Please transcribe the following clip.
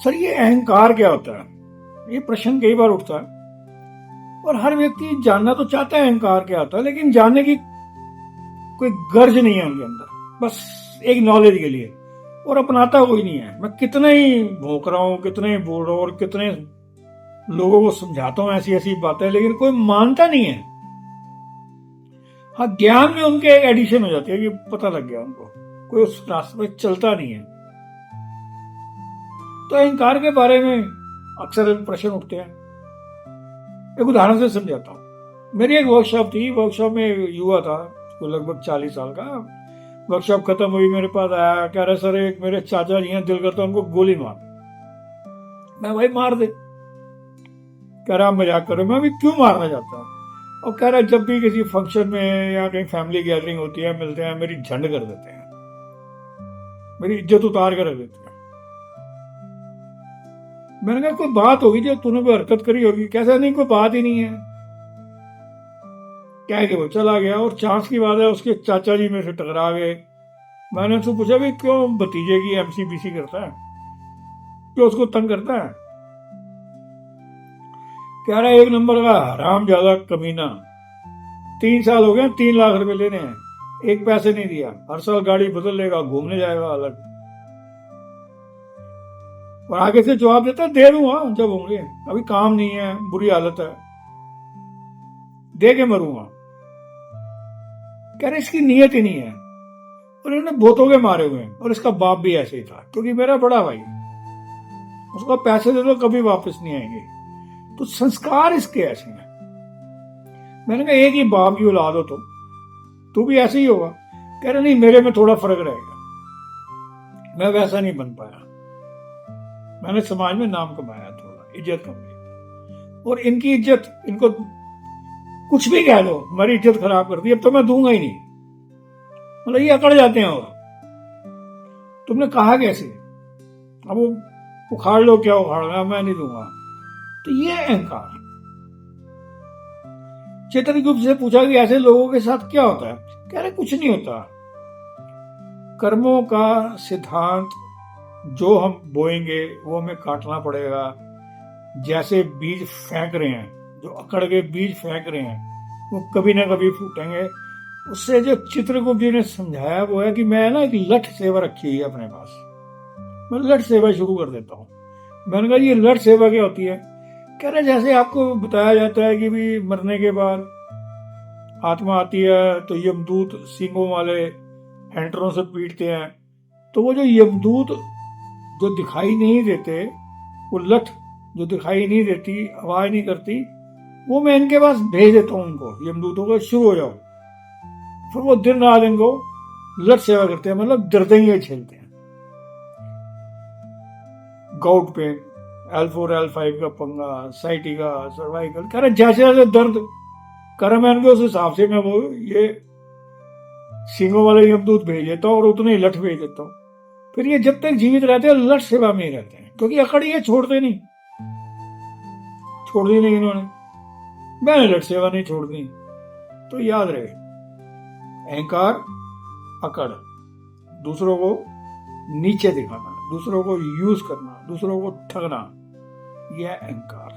Sir ये अहंकार क्या होता है, ये प्रश्न कई बार उठता है और हर व्यक्ति जानना तो चाहता है अहंकार क्या होता है, लेकिन जानने की कोई गर्ज नहीं है उनके अंदर, बस एक नॉलेज के लिए, और अपनाता कोई नहीं है। मैं कितना ही भौंक रहा हूं, कितने ही बोल रहा हूं और कितने लोगों को समझाता हूं ऐसी ऐसी बातें, लेकिन कोई मानता नहीं है। हाँ, ज्ञान में उनके एक एडिशन हो जाती है कि पता लग गया उनको, कोई उस रास्ते पर चलता नहीं है। तो अहंकार के बारे में अक्सर प्रश्न उठते हैं। एक उदाहरण से समझाता हूँ। मेरी एक वर्कशॉप थी, वर्कशॉप में युवा था, तो लगभग 40 साल का। वर्कशॉप खत्म हुई, मेरे पास आया, कह रहा सर एक मेरे चाचा जी हैं, दिल करता उनको गोली मार। मैं भाई मार दे। कह रहा मजाक करो। मैं भी क्यों मारना चाहता हूँ? और कह रहा जब भी किसी फंक्शन में या कहीं फैमिली गैदरिंग होती है, मिलते हैं, मेरी झंड कर देते हैं, मेरी इज्जत उतार कर रख देते हैं। मैंने कहा कोई बात होगी जो तूने कोई हरकत करी होगी? कैसा नहीं, कोई बात ही नहीं है, कह के वो चला गया। और चांस की बात है उसके चाचा जी मेरे से टकरा गए। मैंने उसको पूछा भी क्यों भतीजे की एमसीबीसी करता है, क्यों उसको तंग करता है? कह रहा है एक नंबर का हराम ज्यादा कमीना, 3 साल हो गए, 3 लाख रुपए लेने हैं, एक पैसे नहीं दिया, हर साल गाड़ी बदल लेगा, घूमने जाएगा अलग। और आगे से जवाब देता दे दूंगा जब होंगे, अभी काम नहीं है, बुरी हालत है, दे के मरूंगा। कह रहे इसकी नीयत ही नहीं है, और इन्होंने भूतों के मारे हुए हैं। और इसका बाप भी ऐसे ही था, क्योंकि मेरा बड़ा भाई, उसको पैसे दे दो कभी वापस नहीं आएंगे। तो संस्कार इसके ऐसे हैं। मैंने कहा एक ही बाप की औलाद हो तू भी ऐसे ही होगा? कह रहे नहीं, मेरे में थोड़ा फर्क रहेगा, मैं वैसा नहीं बन पाया। मैंने समाज में नाम कमाया, थोड़ा इज्जत कमाई, और इनकी इज्जत, इनको कुछ भी कह दो, हमारी इज्जत खराब कर दी, अब तो मैं दूंगा ही नहीं। मतलब ये अकड़ जाते हैं। और तुमने कहा कैसे? अब वो उखाड़ लो, क्या उखाड़ना, मैं नहीं दूंगा। तो ये अहंकार। चेतन गुप्त से पूछा कि ऐसे लोगों के साथ क्या होता है? कह रहे कुछ नहीं होता, कर्मों का सिद्धांत, जो हम बोएंगे वो हमें काटना पड़ेगा। जैसे बीज फेंक रहे हैं, जो अकड़ के बीज फेंक रहे हैं, वो कभी ना कभी फूटेंगे। उससे जो चित्रगुप्त जी ने समझाया वो है कि मैं ना एक लठ सेवा रखी है अपने पास, मैं लठ सेवा शुरू कर देता हूँ। मैंने कहा ये लठ सेवा क्या होती है? कह रहे जैसे आपको बताया जाता है कि भी मरने के बाद आत्मा आती है तो यमदूत सींगों वाले हैंटरों से पीटते हैं, तो वो जो यमदूत जो दिखाई नहीं देते, वो लठ जो दिखाई नहीं देती, आवाज नहीं करती, वो मैं इनके पास भेज देता हूँ उनको, यमदूतों को, शुरू हो जाओ। फिर वो दिन रात इनको लठ सेवा करते हैं, मतलब दर्दें झेलते हैं। गाउट पेन, L4 L5 का पंगा, साइटिका, सर्वाइकल, कह रहे जैसे जैसे दर्द कर मैं इनके उस हिसाब से मैं वो ये सींगों वाले यमदूत भेज देता हूँ और उतने ही लठ भेज देता हूँ। फिर ये जब तक जीवित रहते हैं लठ सेवा में ही रहते हैं, क्योंकि अकड़ ये छोड़ते नहीं, छोड़ दी नहीं इन्होंने, मैंने लठ सेवा नहीं छोड़ दी। तो याद रहे, अहंकार, अकड़, दूसरों को नीचे दिखाना, दूसरों को यूज करना, दूसरों को ठगना, यह अहंकार।